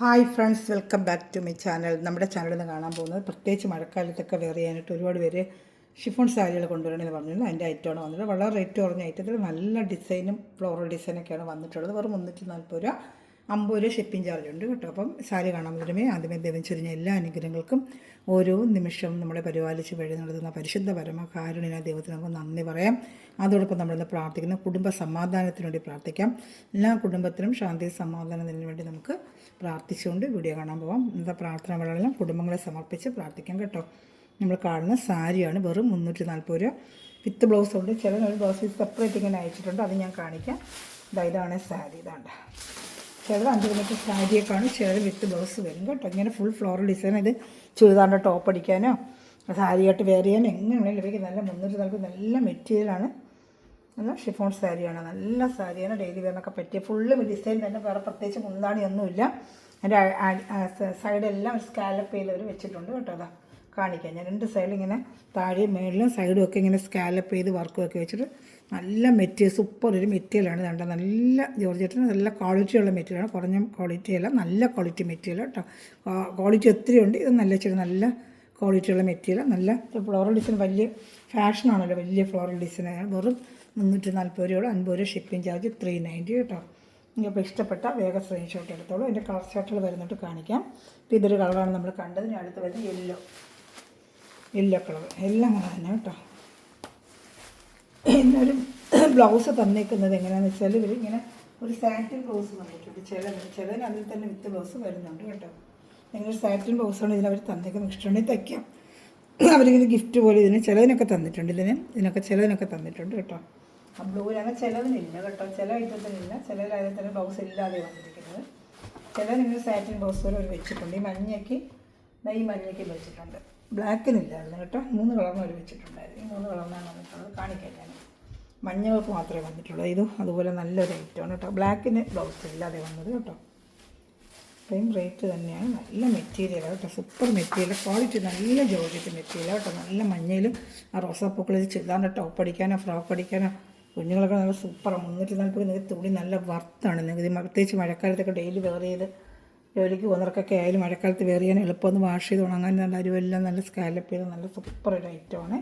Hi friends, welcome back to my channel. നമ്മുടെ ചാനലിൽ നിന്ന് കാണാൻ പോകുന്നത് പ്രത്യേകിച്ച് മഴക്കാലത്തൊക്കെ വെയർ ചെയ്യാനായിട്ട് ഒരുപാട് പേര് ഷിഫോൺ സാരികൾ കൊണ്ടുവരണമെന്ന് പറഞ്ഞിരുന്നു. അതിൻ്റെ ഐറ്റമാണ് വന്നിട്ടുള്ളത്. വളരെ റേറ്റ് കുറഞ്ഞ ഐറ്റത്തിൽ നല്ല ഡിസൈനും ഫ്ലോറൽ ഡിസൈനൊക്കെയാണ് വന്നിട്ടുള്ളത്. വെറും 340 രൂപ, 50 രൂപ ഷിപ്പിംഗ് ചാർജ് ഉണ്ട് കേട്ടോ. അപ്പം സാരി കാണാൻ മുതലുമേ ആദ്യമേ ദൈവം ചൊരിഞ്ഞ എല്ലാ അനുഗ്രഹങ്ങൾക്കും ഓരോ നിമിഷം നമ്മളെ പരിപാലിച്ച് വഴി നടത്തുന്ന പരിശുദ്ധ പരമകാരുണ്യനായ ദൈവത്തിന് നമുക്ക് നന്ദി പറയാം. അതോടൊപ്പം നമ്മളിന്ന് പ്രാർത്ഥിക്കുന്ന കുടുംബ സമാധാനത്തിന് വേണ്ടി പ്രാർത്ഥിക്കാം. എല്ലാ കുടുംബത്തിനും ശാന്തി സമാധാനത്തിന് വേണ്ടി നമുക്ക് പ്രാർത്ഥിച്ചുകൊണ്ട് വീഡിയോ കാണാൻ പോകാം. ഇന്നത്തെ പ്രാർത്ഥന വേളകളിലും കുടുംബങ്ങളെ സമർപ്പിച്ച് പ്രാർത്ഥിക്കാം കേട്ടോ. നമ്മൾ കാണുന്ന സാരിയാണ് വെറും 340 രൂപ. വിത്ത് ബ്ലൗസ് ഉണ്ട്. ചില ബ്ലൗസ് സെപ്പറേറ്റ് ഇങ്ങനെ അയച്ചിട്ടുണ്ട്, അത് ഞാൻ കാണിക്കാം. ഇതാണ് സാരി. ഇതാണ്ട് ചിലത് 5 മീറ്റർ സാരിയൊക്കെയാണ്, ചിലത് വിത്ത് ബ്ലൗസ് വരും കേട്ടോ. ഇങ്ങനെ ഫുൾ ഫ്ലോറൽ ഡിസൈൻ. ഇത് ചുരിദാറിൻ്റെ ടോപ്പ് അടിക്കാനോ സാരിയായിട്ട് വെയർ ചെയ്യാനോ എങ്ങനെയാണ് ലഭിക്കും. നല്ല 340 നല്ല മെറ്റീരിയലാണ്. നല്ല ഷിഫോൺ സാരിയാണ്, നല്ല സാരിയാണ്. ഡെയിലി വെയറിനൊക്കെ പറ്റിയ ഫുള്ള് ഡിസൈൻ തന്നെ. വേറെ പ്രത്യേകിച്ച് മുന്താണിയൊന്നുമില്ല. അതിൻ്റെ സൈഡെല്ലാം ഒരു സ്കാലപ്പ് ചെയ്തവർ വെച്ചിട്ടുണ്ട് കേട്ടോ. അതാ കാണിക്കാം ഞാൻ. 2 സൈഡിൽ ഇങ്ങനെ താഴെയും മേളിലും സൈഡും ഒക്കെ ഇങ്ങനെ സ്കാലപ്പ് ചെയ്ത് വർക്കൊക്കെ വെച്ചിട്ട് നല്ല മെറ്റീരിയൽ, സൂപ്പർ ഒരു മെറ്റീരിയലാണ്. കണ്ട നല്ല ജോർജറ്റിന് നല്ല ക്വാളിറ്റിയുള്ള മെറ്റീരിയലാണ്. കുറഞ്ഞ ക്വാളിറ്റിയല്ല, നല്ല ക്വാളിറ്റി മെറ്റീരിയൽ കേട്ടോ. ക്വാളിറ്റി ഒത്തിരി ഉണ്ട്. ഇത് നല്ല ക്വാളിറ്റിയുള്ള മെറ്റീരിയൽ. നല്ല ഫ്ലോറൽ ഡിസൈൻ വലിയ ഫാഷനാണല്ലോ, വലിയ ഫ്ലോറൽ ഡിസൈനാണ്. വെറും 340 രൂപ, 50 രൂപ ഷിപ്പിംഗ് ചാർജ്, 390 കേട്ടോ. നിങ്ങൾക്ക് ഇഷ്ടപ്പെട്ട വേഗം സ്ക്രീൻഷോട്ട് എടുത്തോളൂ. എൻ്റെ കളർ ഷർട്ടുകൾ വരുന്നിട്ട് കാണിക്കാം. ഇപ്പോൾ ഇതൊരു കളറാണ് നമ്മൾ കണ്ടത്. ഇനി അടുത്ത് വരുന്നത് യെല്ലോ കളർ. എല്ലാം തന്നെ കേട്ടോ. എന്നൊരു ബ്ലൗസ് തന്നേക്കുന്നത് എങ്ങനെയാണെന്ന് വെച്ചാൽ ഇവർ ഇങ്ങനെ ഒരു സാറ്റിൻ ബ്ലൗസ് വന്നിട്ടുണ്ട്. ചിലതിന് അതിൽ തന്നെ വിത്ത് ബ്ലൗസ് വരുന്നുണ്ട് കേട്ടോ. ഇങ്ങനെ ഒരു സാറ്റിൻ ബ്ലൗസാണ് ഇതിനവർ തന്നേക്കുന്നത്. ഇഷ്ടമുണ്ടെങ്കിൽ തയ്ക്കാം. അവരിങ്ങനെ ഗിഫ്റ്റ് പോലെ ചിലതിനൊക്കെ തന്നിട്ടുണ്ട്. ചിലതിനൊക്കെ തന്നിട്ടുണ്ട് കേട്ടോ. ആ ബ്ലൂവിനങ്ങനെ ചിലതിനില്ല കേട്ടോ. ചില ഐറ്റത്തിനില്ല. ചിലതിൽ തന്നെ ബ്ലൗസ് ഇല്ലാതെ വന്നിരിക്കുന്നത്. ചിലതിനിങ്ങനെ സാറ്റിൻ ബ്ലൗസ് പോലെ അവർ വെച്ചിട്ടുണ്ട്. ഈ മഞ്ഞയ്ക്ക് വെച്ചിട്ടുണ്ട്. ബ്ലാക്കിനില്ലായിരുന്നു കേട്ടോ. 3 കളറിന് അവർ വെച്ചിട്ടുണ്ടായിരുന്നു. ഈ 3 കളറിനാണ് വന്നിട്ടുള്ളത്. കാണിക്കാൻ ഞാൻ. മഞ്ഞകൾക്ക് മാത്രമേ വന്നിട്ടുള്ളൂ. ഇതും അതുപോലെ നല്ലൊരു ഐറ്റമാണ് കേട്ടോ. ബ്ലാക്കിന് ബ്ലൗസ് ഇല്ലാതെ വന്നത് കേട്ടോ. സെയിം റേറ്റ് തന്നെയാണ്. നല്ല മെറ്റീരിയലാണ് കേട്ടോ. സൂപ്പർ മെറ്റീരിയൽ, ക്വാളിറ്റി നല്ല ജോർജറ്റ് മെറ്റീരിയൽ കേട്ടോ. നല്ല മഞ്ഞയിലും ആ റോസാപ്പൂക്കളിൽ ചുരിദാറിൻ്റെ ടോപ്പ് അടിക്കാനോ ഫ്രോക്ക് അടിക്കാനോ കുഞ്ഞുങ്ങളൊക്കെ നല്ല സൂപ്പറാണ്. 340 നിങ്ങൾക്ക് തുണി നല്ല വർത്താണ്. നിങ്ങൾക്ക് പ്രത്യേകിച്ച് മഴക്കാലത്തൊക്കെ ഡെയിലി വെയർ ചെയ്ത് ജോലിക്ക് പോകുന്നവർക്കൊക്കെ ആയാലും മഴക്കാലത്ത് വെയർ ചെയ്യാൻ എളുപ്പമൊന്ന് വാഷ് ചെയ്ത് ഉണങ്ങാൻ നല്ല അരുവെല്ലാം നല്ല സ്കാലപ്പ് ചെയ്ത് നല്ല സൂപ്പർ ഒരു ഐറ്റമാണ്.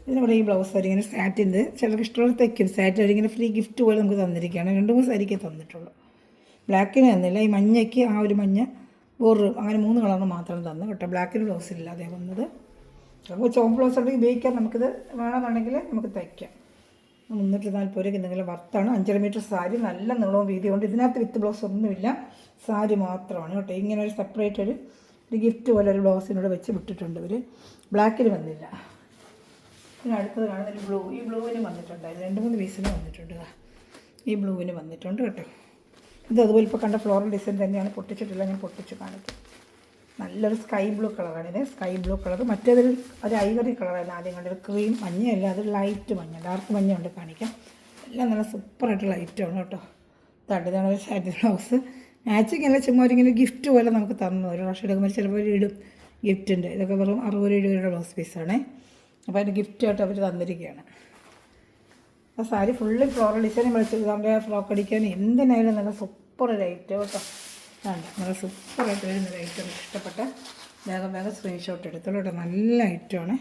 ഇതിനിവിടെ ഈ ബ്ലൗസ് സാരി ഇങ്ങനെ സാറ്റിൻ്റെ ചിലർക്ക് ഇഷ്ടമുള്ള തെക്കും സാറ്റ് ഇങ്ങനെ ഫ്രീ ഗിഫ്റ്റ് പോലെ നമുക്ക് തന്നിരിക്കുകയാണ്. 2-3 സാരിക്കേ തന്നിട്ടുള്ളൂ. ബ്ലാക്കിന് തന്നില്ല. ഈ മഞ്ഞയ്ക്ക് ആ ഒരു മഞ്ഞ ബോർഡർ അങ്ങനെ 3 കളറിന് മാത്രം തന്നു കേട്ടോ. ബ്ലാക്കിന് ബ്ലൗസ് ഇല്ലാതെ വന്നത്. അപ്പോൾ ചോപ്പ് ബ്ലൗസ് ഉണ്ടെങ്കിൽ ഉപയോഗിക്കാം. നമുക്കിത് വേണമെന്നുണ്ടെങ്കിൽ നമുക്ക് തയ്ക്കാം. 340 രൂപയ്ക്ക് എന്തെങ്കിലും വർത്താണ്. 5.5 മീറ്റർ സാരി, നല്ല നീളവും വീതി കൊണ്ട്. ഇതിനകത്ത് വിത്ത് ബ്ലൗസ് ഒന്നുമില്ല, സാരി മാത്രമാണ് കേട്ടോ. ഇങ്ങനെ ഒരു സെപ്പറേറ്റ് ഒരു ഗിഫ്റ്റ് പോലെ ഒരു ബ്ലൗസിനോട് വെച്ച് വിട്ടിട്ടുണ്ട് ഇവർ. ബ്ലാക്കിന് വന്നില്ല. പിന്നെ അടുത്തത് കാണുന്നൊരു ബ്ലൂ. ഈ ബ്ലൂവിന് വന്നിട്ടുണ്ടായിരുന്നു. 2-3 പീസിന് വന്നിട്ടുണ്ട്. ഈ ബ്ലൂവിന് വന്നിട്ടുണ്ട് കേട്ടോ. ഇത് അതുപോലെ ഇപ്പോൾ കണ്ട ഫ്ലോറൽ ഡിസൈൻ തന്നെയാണ്. പൊട്ടിച്ചിട്ടില്ല, ഞാൻ പൊട്ടിച്ച് കാണിക്കും. നല്ലൊരു സ്കൈ ബ്ലൂ കളറാണിത്. Sky blue colour. മറ്റേതൊരു ഐവറി കളറായിരുന്നു ആദ്യം കണ്ടത്. ക്രീം മഞ്ഞയല്ല, അത് ലൈറ്റ് മഞ്ഞ, ഡാർക്ക് മഞ്ഞ ഉണ്ട്. കാണിക്കാം. എല്ലാം നല്ല സൂപ്പറായിട്ടുള്ള ഐറ്റമാണ് കേട്ടോ. ഇതാണ് ഒരു സാറ്റിൻ ബ്ലൗസ്. മാച്ചിങ് അല്ല, ചുമ്മാ ഇങ്ങനെ ഗിഫ്റ്റ് പോലെ നമുക്ക് തന്നു. ഒരു പ്രാവശ്യം എടുക്കുമ്പോൾ ചിലപ്പോൾ ഇടും ഗിഫ്റ്റിൻ്റെ. ഇതൊക്കെ വെറും 60 രൂപയുടെ ബ്ലൗസ് പീസാണേ. അപ്പോൾ അതിൻ്റെ ഗിഫ്റ്റായിട്ട് അവർ തന്നിരിക്കുകയാണ്. ആ സാരി ഫുള്ള് ഫ്ലോറൽ ഡിസൈൻ വിളിച്ച് നമ്മുടെ ഫ്രോക്ക് അടിക്കാൻ എന്തിനായാലും നല്ല സൂപ്പർ ഒരു ഐറ്റം കേട്ടോ. നല്ല സൂപ്പറായിട്ട് വരുന്നൊരു ഐറ്റം. ഇഷ്ടപ്പെട്ട വേഗം സ്ക്രീൻഷോട്ട് എടുത്തോളൂ കേട്ടോ. നല്ല ഐറ്റമാണ്.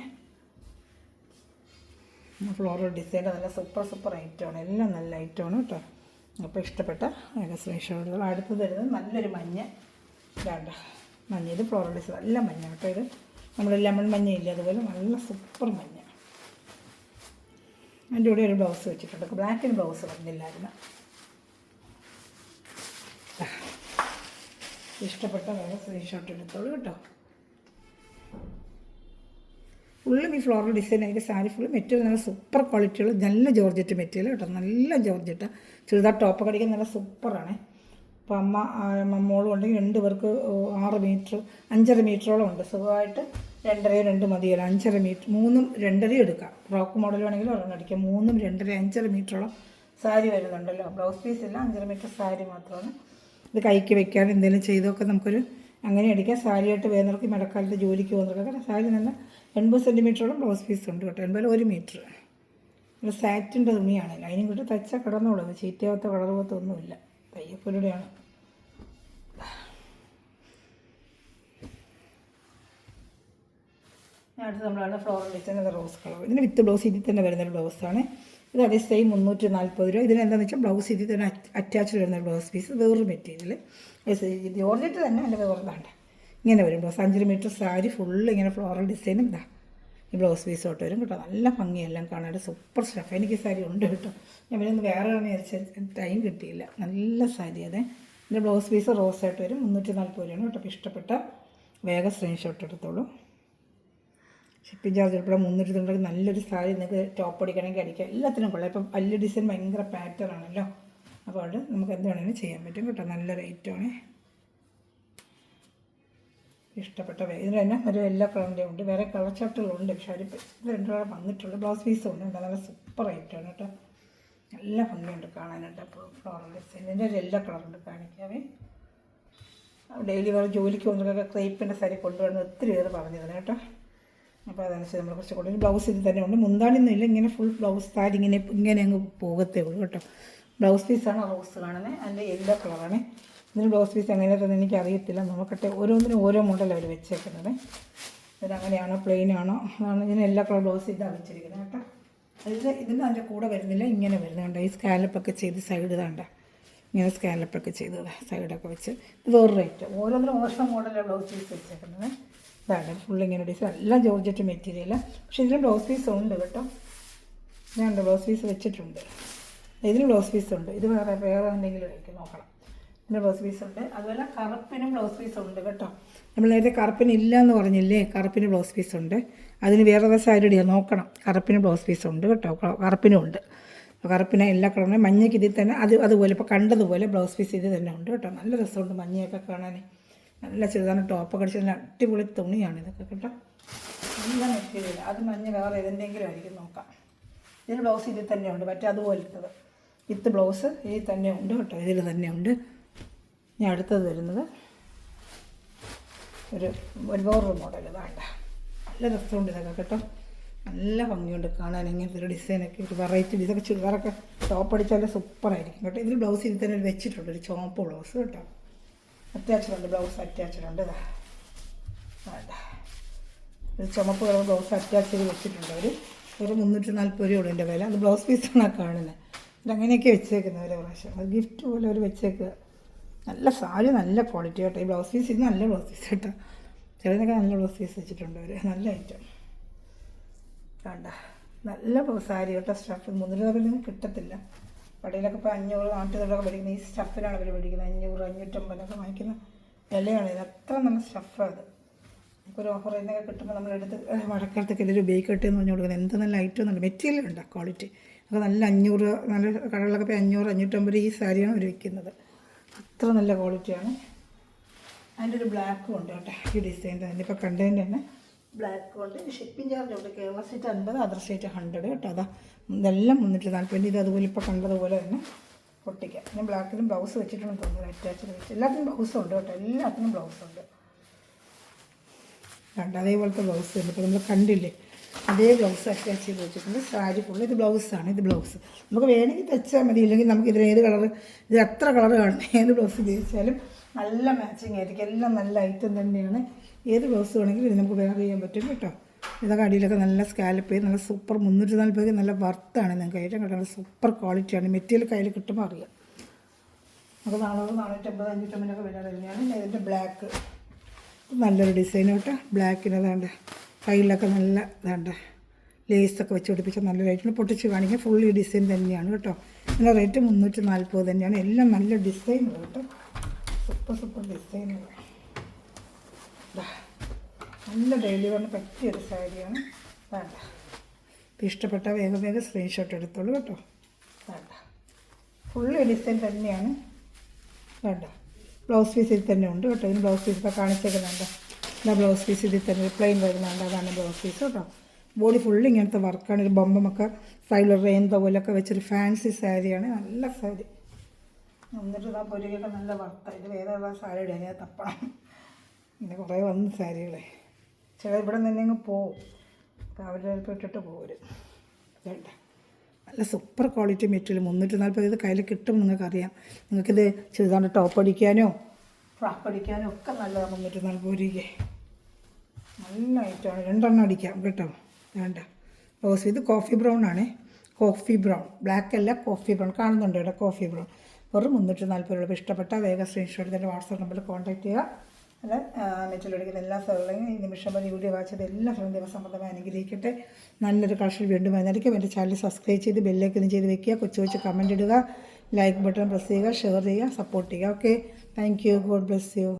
ഫ്ലോറൽ ഡിസൈൻ്റെ നല്ല സൂപ്പർ ഐറ്റമാണ്. എല്ലാം നല്ല ഐറ്റമാണ് കേട്ടോ. അപ്പോൾ ഇഷ്ടപ്പെട്ട വേഗം സ്ക്രീൻഷോട്ട് എടുത്തോളൂ. അടുത്തത് വരുന്നത് നല്ലൊരു മഞ്ഞ. മഞ്ഞ. ഇത് ഫ്ലോറൽ ഡിസൈൻ നല്ല മഞ്ഞ കേട്ടോ. ഇത് നമ്മുടെ ലെമൺ മഞ്ഞയില്ല, അതുപോലെ നല്ല സൂപ്പർ മഞ്ഞ. അതിൻ്റെ കൂടെ ഒരു ബ്ലൗസ് വെച്ചിട്ടുണ്ട്. ബ്ലാക്കിന് ബ്ലൗസ് വന്നില്ലായിരുന്നു. ഇഷ്ടപ്പെട്ട വേറെ സ്ക്രീൻഷോട്ട് എടുത്തോളൂ കേട്ടോ. ഫുള്ളും ഈ ഫ്ലോറൽ ഡിസൈൻ ആയിട്ട് സാരി ഫുള്ള് മെറ്റീരിയൽ നല്ല സൂപ്പർ ക്വാളിറ്റിയുള്ള നല്ല ജോർജറ്റ് മെറ്റീരിയൽ കേട്ടോ. നല്ല ജോർജറ്റ് ചുരിദാർ ടോപ്പ് കടിക്കാൻ നല്ല സൂപ്പറാണ്. അപ്പോൾ മോളും ഉണ്ടെങ്കിൽ 2 പേർക്ക് 6 മീറ്റർ 5.5 മീറ്ററോളം ഉണ്ട്. സുഖമായിട്ട് 2.5 മതിയല്ല. 5.5 മീറ്റർ 3ഉം 2.5 എടുക്കാം. ഫ്രോക്ക് മോഡൽ വേണമെങ്കിൽ ഒരെണ്ണം അടിക്കാം. 3ഉം 2.5 5.5 മീറ്ററോളം സാരി വരുന്നുണ്ടല്ലോ. ബ്ലൗസ് പീസ് ഇല്ല, 5.5 മീറ്റർ സാരി മാത്രമാണ്. ഇത് കൈക്ക് വെക്കാൻ എന്തെങ്കിലും ചെയ്തൊക്കെ നമുക്കൊരു അങ്ങനെ അടിക്കാം. സാരിയായിട്ട് വേനൽക്ക് മഴക്കാലത്ത് ജോലിക്ക് പോകുന്നവർക്കൊക്കെ സാരി നല്ല 80 സെൻറ്റിമീറ്ററോളം ബ്ലൗസ് പീസ് ഉണ്ട് കേട്ടോ. 81 മീറ്റർ. ഒരു സാറ്റിൻ്റെ തുണിയാണല്ലോ. അതിനും കൂട്ടി തയ്ച്ചാൽ കിടന്നുള്ളത്. ചീത്തയാവാത്ത കളർ പോലത്തെ ഒന്നുമില്ല. തയ്യപ്പൊരുടെയാണ്. അടുത്ത് നമ്മളാണ് ഫ്ലോറൽ ഡിസൈൻ റോസ് കളർ. ഇതിന് വിത്ത് ബ്ലൗസ് ഇതിൽ തന്നെ വരുന്നൊരു ബ്ലൗസാണ്. ഇത് അതേ സെയിം 340 രൂപ. ഇതിനെന്താണെന്ന് വെച്ചാൽ ബ്ലൗസ് ഇതിൽ തന്നെ അറ്റാച്ച്ഡ് വരുന്ന ബ്ലൗസ് പീസ്, വേറൊരു മെറ്റീരിയൽ. ഇത് ഓർജിറ്റ് തന്നെ അല്ല, വേറെതാണ്ട് ഇങ്ങനെ വരും ബ്ലൗസ്. 5 മീറ്റർ സാരി ഫുള്ള് ഇങ്ങനെ ഫ്ലോറൽ ഡിസൈനും ഇതാ ഈ ബ്ലൗസ് പീസ് തൊട്ട് വരും കേട്ടോ. നല്ല ഭംഗിയെല്ലാം കാണാൻ, സൂപ്പർ സ്റ്റഫ്. എനിക്ക് സാരി ഉണ്ട് കേട്ടോ, ഞാൻ പിന്നെ വേറെ ടൈം കിട്ടിയില്ല. നല്ല സാരി അതെ. ഇതിൻ്റെ ബ്ലൗസ് പീസ് റോസ് ആയിട്ട് വരും. 340 രൂപയാണ് കേട്ടോ. അപ്പോൾ ഇഷ്ടപ്പെട്ട വേഗം സ്ക്രീൻഷോട്ട് എടുത്തോളൂ. ഷിപ്പിംഗ് ചാർജ് ഉൾപ്പെടെ 300 നല്ലൊരു സാരി നിങ്ങൾക്ക് ടോപ്പ് അടിക്കണമെങ്കിൽ അടിക്കാം. എല്ലാത്തിനും കൊള്ളാം. ഇപ്പം വലിയ ഡിസൈൻ ഭയങ്കര പാറ്റേൺ ആണല്ലോ, അപ്പോൾ അത് നമുക്ക് എന്ത് വേണമെങ്കിലും ചെയ്യാൻ പറ്റും കേട്ടോ. നല്ല റേറ്റാണ്. ഇഷ്ടപ്പെട്ട ഇതിന് തന്നെ ഒരു എല്ലാ കളറിൻ്റെ ഉണ്ട്, വേറെ കളർ ചാർട്ടുകളുണ്ട്. പക്ഷേ അവർ ഇത് 2 കളർ വന്നിട്ടുള്ളൂ. ബ്ലൗസ് പീസും ഉണ്ട്. നല്ല സൂപ്പർ റേറ്റാണ് കേട്ടോ. നല്ല ഭംഗിയുണ്ട് കാണാനായിട്ട്. അപ്പോൾ ഫ്ലോറൽ ഡിസൈൻ ഇതിൻ്റെ ഒരു എല്ലാ കളറുണ്ട് കാണിക്കാവേ. ഡെയിലി വേറെ ജോലിക്ക് വന്നതൊക്കെ ക്രേപ്പിൻ്റെ സാരി കൊണ്ടുവന്ന് ഒത്തിരി പേര് പറഞ്ഞു തന്നെ കേട്ടോ. അപ്പോൾ അതനുസരിച്ച് നമ്മൾ കുറച്ച് കൊണ്ടുവരും. ബ്ലൗസ് ഇത് തന്നെ ഉണ്ട്. മുന്താണിയൊന്നും ഇല്ല, ഇങ്ങനെ ഫുൾ ബ്ലൗസ് സാരി ഇങ്ങനെ അങ്ങ് പോകത്തേ ഉള്ളൂ കേട്ടോ. ബ്ലൗസ് പീസാണ് റോസ് കാണുന്നത്, അതിൻ്റെ യെല്ലോ കളറാണ്. ഇതിന് ബ്ലൗസ് പീസ് എങ്ങനെയാണെന്ന് എനിക്കറിയത്തില്ല. നോക്കട്ടെ, ഓരോന്നിനും ഓരോ മോഡലാണ് അവർ വെച്ചേക്കുന്നത്. ഇതങ്ങനെയാണോ പ്ലെയിൻ ആണോ ആണ്. ഇതിന് എല്ലാ കളർ ബ്ലൗസ് ഇതാണ് വെച്ചിരിക്കുന്നത് കേട്ടോ. ഇതിന് അതിൻ്റെ കൂടെ വരുന്നില്ല, ഇങ്ങനെ വരുന്നുണ്ട്. ഈ സ്കാലപ്പൊക്കെ ചെയ്ത് സൈഡ് താണ്ട ഇങ്ങനെ സ്കാലപ്പൊക്കെ ചെയ്തത് സൈഡൊക്കെ വെച്ച്. ഇത് വേറെ റേറ്റ്. ഓരോന്നിനും ഓരോ മോഡലാണ് ബ്ലൗസ് പീസ് വെച്ചേക്കുന്നത്. ഇതാണ് ഫുള്ളിങ്ങനെ ഡിസൈൻ, എല്ലാം ജോർജറ്റ് മെറ്റീരിയലാണ്. പക്ഷേ ഇതിന് ബ്ലൗസ് പീസ് ഉണ്ട് കേട്ടോ. ഞാൻ ബ്ലൗസ് പീസ് വെച്ചിട്ടുണ്ട്. ഇതിന് ബ്ലൗസ് പീസ് ഉണ്ട്. ഇത് വേറെ എന്തെങ്കിലും ആയിരിക്കും, നോക്കണം. ഇതിന് ബ്ലൗസ് പീസ് ഉണ്ട്. അതുപോലെ കറുപ്പിനും ബ്ലൗസ് പീസ് ഉണ്ട് കേട്ടോ. നമ്മൾ നേരത്തെ കറുപ്പിന് ഇല്ല എന്ന് പറഞ്ഞില്ലേ, കറുപ്പിന് ബ്ലൗസ് പീസ് ഉണ്ട്. അതിന് വേറെ സാരിയാണ്, നോക്കണം. കറുപ്പിന് ബ്ലൗസ് പീസ് ഉണ്ട് കേട്ടോ. കറുപ്പിനും ഉണ്ട്. കറുപ്പിന് എല്ലാ കളറിനും മഞ്ഞയ്ക്ക് ഇതിൽ തന്നെ അതുപോലെ ഇപ്പോൾ കണ്ടതുപോലെ ബ്ലൗസ് പീസ് ഇത് തന്നെ ഉണ്ട് കേട്ടോ. നല്ല രസമുണ്ട് മഞ്ഞയൊക്കെ കാണാൻ. നല്ല ചെറുതാണ് ടോപ്പൊക്കെ അടിച്ച് നല്ല അടിപൊളി തുണിയാണ് ഇതൊക്കെ കേട്ടോ. നല്ല മെറ്റീരിയൽ. അത് മഞ്ഞ വേറെ ഏതെങ്കിലും ആയിരിക്കും, നോക്കാം. ഇതിന് ബ്ലൗസ് ഇതിൽ തന്നെ ഉണ്ട്, മറ്റേ അതുപോലത്തത് വിത്ത് ബ്ലൗസ് ഇതിൽ തന്നെ ഉണ്ട് കേട്ടോ. ഇതിൽ തന്നെ ഉണ്ട്. ഞാൻ അടുത്തത് വരുന്നത് വേറൊരു മോഡൽ. വേണ്ട, നല്ല രസമുണ്ട് ഇതൊക്കെ കേട്ടോ. നല്ല ഭംഗിയുണ്ട് കാണാൻ. ഇങ്ങനത്തെ ഒരു ഡിസൈനൊക്കെ ഒരു വെറൈറ്റി. ഇതൊക്കെ ചുരിദാറൊക്കെ ടോപ്പ് അടിച്ചാൽ സൂപ്പറായിരിക്കും കേട്ടോ. ഇതിൽ ബ്ലൗസ് ഇതിൽ തന്നെ വെച്ചിട്ടുണ്ട്, ഒരു ചുവപ്പ് ബ്ലൗസ് കേട്ടോ. അറ്റാച്ച്ഡ് ഉണ്ട്, ബ്ലൗസ് അറ്റാച്ച്ഡ് ഉണ്ട്. ഇതാ വേണ്ട, ഒരു ചുമപ്പ് കളർ ബ്ലൗസ് അറ്റാച്ച് ചെയ്ത് വെച്ചിട്ടുണ്ട് അവർ. ഒരു 340 രൂപയുള്ളൂ എൻ്റെ വില. അത് ബ്ലൗസ് പീസാണ് കാണുന്നത്. ഇതങ്ങനെയൊക്കെ വെച്ചേക്കുന്നത് ഒരു പ്രാവശ്യം. അത് ഗിഫ്റ്റ് പോലെ അവർ വെച്ചേക്കുക. നല്ല സാരി, നല്ല ക്വാളിറ്റി കേട്ടോ. ഈ ബ്ലൗസ് പീസ് ഇത് നല്ല ബ്ലൗസ് പീസ് കേട്ടോ. ചിലതിനൊക്കെ നല്ല ബ്ലൗസ് പീസ് വെച്ചിട്ടുണ്ട് അവർ. നല്ല ഐറ്റം വേണ്ട, നല്ല സാരി കേട്ടോ. സ്റ്റഫ് 300 കിട്ടത്തില്ല. കടയിലൊക്കെ ഇപ്പോൾ 500 400 മേടിക്കുന്നത്. ഈ സ്റ്റഫിനാണ് അവർ മേടിക്കുന്നത്. 500 550 വാങ്ങിക്കുന്ന വിലയാണ് ഇത്. അത്ര നല്ല സ്റ്റഫാണ് അത്. നമുക്കൊരു ഓഫർ എന്നൊക്കെ കിട്ടുമ്പോൾ നമ്മളെടുത്ത് മഴക്കാലത്തൊക്കെ ഇതിൽ ഉപയോഗിക്കട്ടെ എന്ന് പറഞ്ഞു കൊടുക്കുന്നത്. എന്ത് നല്ല ഐറ്റം നല്ല മെറ്റീരിയൽ ഉണ്ട്, ക്വാളിറ്റി ഒക്കെ നല്ല. 500 നല്ല കടകളിലൊക്കെ ഇപ്പോൾ 500 550 ഈ സാരിയാണ് അവർ വിൽക്കുന്നത്. അത്ര നല്ല ക്വാളിറ്റിയാണ്. അതിൻ്റെ ഒരു ബ്ലാക്കും ഉണ്ട് കേട്ടോ. ഈ ഡിസൈൻ്റെ തന്നെ ഇപ്പോൾ കണ്ടതിൻ്റെ തന്നെ ബ്ലാക്കും ഉണ്ട്. ഷിപ്പിംഗ് ചാർജ് ഉണ്ട്. കേരള സ്റ്റേറ്റ് 50, അതർ സ്റ്റേറ്റ് 100 കേട്ടോ. അതാ ഇതെല്ലാം 340. ഇത് അതുപോലെ ഇപ്പോൾ കണ്ടതുപോലെ തന്നെ പൊട്ടിക്കാം. പിന്നെ ബ്ലാക്കിലും ബ്ലൗസ് വെച്ചിട്ടുണ്ടെന്ന് തോന്നുന്നു, അറ്റാച്ച്ഡ് വെച്ച്. എല്ലാത്തിനും ബ്ലൗസും ഉണ്ട് കേട്ടോ. എല്ലാത്തിനും ബ്ലൗസുണ്ട്. കണ്ട അതേപോലത്തെ ബ്ലൗസ് ഉണ്ട്. ഇപ്പോൾ നമ്മൾ കണ്ടില്ലേ, അതേ ബ്ലൗസ് അറ്റാച്ച് ചെയ്ത് വെച്ചിട്ടുണ്ട്. സാരി ഫുള്ള് ഇത് ബ്ലൗസാണ്. ഇത് ബ്ലൗസ് നമുക്ക് വേണമെങ്കിൽ തെച്ചാൽ മതി. ഇല്ലെങ്കിൽ നമുക്ക് ഇതിന് ഏത് കളർ, ഇത് എത്ര കളർ കാണും, ഏത് ബ്ലൗസ് ഉപയോഗിച്ചാലും നല്ല മാച്ചിങ് ആയിരിക്കും. എല്ലാം നല്ല ഐറ്റം തന്നെയാണ്. ഏത് ബ്ലൗസ് വേണമെങ്കിലും ഇത് നമുക്ക് വെയർ ചെയ്യാൻ പറ്റും കേട്ടോ. ഇതൊക്കെ അടിയിലൊക്കെ നല്ല സ്കാലപ്പ് ചെയ്ത് നല്ല സൂപ്പർ 340 നല്ല വർത്താണ് നിങ്ങൾക്ക് ഐറ്റം കേട്ടോ. നല്ല സൂപ്പർ ക്വാളിറ്റിയാണ്. മെറ്റീരിയൽ കയ്യിൽ കിട്ടുമ്പോൾ അറിയാം. നമുക്ക് 400 450 550 വില തന്നെയാണ്. ഇതിൻ്റെ ബ്ലാക്ക് നല്ലൊരു ഡിസൈൻ കേട്ടോ. ബ്ലാക്കിന് വേണ്ട കയ്യിലൊക്കെ നല്ല വേണ്ട ലേസൊക്കെ വെച്ച് പിടിപ്പിച്ച നല്ല റേറ്റിന് പൊട്ടിച്ച് കാണിക്കാൻ. ഫുൾ ഈ ഡിസൈൻ തന്നെയാണ് കേട്ടോ. ഇതിൻ്റെ റേറ്റ് 340 തന്നെയാണ്. എല്ലാം നല്ല ഡിസൈനുകൾ കേട്ടോ. സൂപ്പർ ഡിസൈനുകൾ. നല്ല ഡെയിലി വന്ന് പറ്റിയൊരു സാരിയാണ്. വേണ്ട, ഇപ്പോൾ ഇഷ്ടപ്പെട്ട വേഗം സ്ക്രീൻഷോട്ട് എടുത്തോളൂ കേട്ടോ. വേണ്ട, ഫുള്ള് ഡിസൈൻ തന്നെയാണ്. വേണ്ട, ബ്ലൗസ് പീസ് ഇതിൽ തന്നെ ഉണ്ട് കേട്ടോ. ഇതിന് ബ്ലൗസ് പീസ് ഇപ്പോൾ കാണിച്ചേക്കുന്നുണ്ട്. എന്താ ബ്ലൗസ് പീസ് ഇതിൽ തന്നെ പ്ലെയിൻ വരുന്നുണ്ട്. അതാണ് ബ്ലൗസ് പീസ് കേട്ടോ. ബോഡി ഫുള്ള് ഇങ്ങനത്തെ വർക്കാണ്. ഒരു ബൊമ്പമൊക്കെ സൈഡിൽ റെയിൻബോ പോലൊക്കെ വെച്ചൊരു ഫാൻസി സാരിയാണ്. നല്ല സാരി. 340 രൂപയൊക്കെ നല്ല വർക്കാണ്. ഇത് വേറെ സാരിയുടെ അതിനെ തപ്പണം. ഇങ്ങനെ കുറേ വന്ന സാരികളെ ചില ഇവിടെ നിന്ന് അങ്ങ് പോവും. അപ്പോൾ അവരുടെ ഇട്ടിട്ട് പോരും. വേണ്ട, നല്ല സൂപ്പർ ക്വാളിറ്റി മെറ്റീരിയൽ. 340 ഇത് കയ്യിൽ കിട്ടും. നിങ്ങൾക്കറിയാം. നിങ്ങൾക്കിത് ചെറുതാണ്ട് ടോപ്പ് അടിക്കാനോ ഫ്രാക്ക് അടിക്കാനോ ഒക്കെ നല്ലതാണ്. 340 രൂപയ്ക്ക് നല്ല നല്ല ഐറ്റമാണ്, 2 എണ്ണം അടിക്കാം കേട്ടോ. വേണ്ട റോസ്, ഇത് കോഫി ബ്രൗൺ ആണ്, കോഫി ബ്രൗൺ, ബ്ലാക്ക് അല്ല കോഫി ബ്രൗൺ, കാണുന്നുണ്ട് ഇവിടെ കോഫി ബ്രൗൺ. വെറും 340 രൂപ. ഇഷ്ടപ്പെട്ട വേഗം സ്ക്രീൻഷോട്ട് തന്നെ വാട്സാപ്പ് നമ്പറിൽ കോൺടാക്ട് ചെയ്യുക. അല്ല നെറ്റിലൊടിക്കുന്ന എല്ലാ സ്ഥലങ്ങളെയും ഈ നിമിഷം വരെ വീഡിയോ വായിച്ചത് എല്ലാ സ്ഥലവും ദൈവസമ്മതമായി അനുഗ്രഹിക്കട്ടെ. നല്ലൊരു കളക്ഷൻ വീണ്ടും വന്നിരിക്കും. എൻ്റെ ചാനൽ സബ്സ്ക്രൈബ് ചെയ്ത് ബെല്ലൈക്കൺ ചെയ്ത് വെക്കുക. കൊച്ചു കൊച്ചു കമൻറ്റ് ഇടുക, ലൈക്ക് ബട്ടൺ പ്രസ് ചെയ്യുക, ഷെയർ ചെയ്യുക, സപ്പോർട്ട് ചെയ്യുക. Okay, thank you. God bless you.